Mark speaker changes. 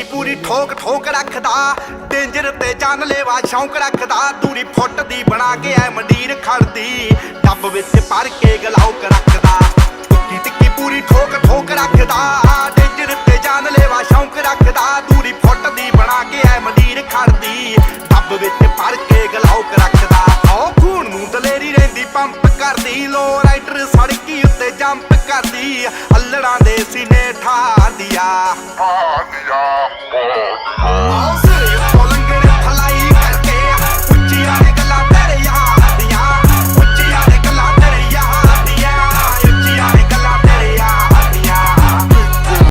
Speaker 1: पूरी ठोक ठोक रखदा, डेंजर ते जानलेवा शौक रखदा। दूरी फुट दी बना के ऐ मंडीर खड़दी, डब विच भर के गलाउक रखदा। टिक्की टिक्की पूरी ठोक ठोक रखदा, डेंजर ते जानलेवा शौक रखदा। दूरी फुट दी बना के ऐ मंडीर खड़दी, डब विच भर के गलाउक रखदा। ओ खून नूं दलेरी रहिंदी पंप करदी, लो राइडर सड़की उत्ते जंप करदी। अल्लड़ां दे सीने ठार दिया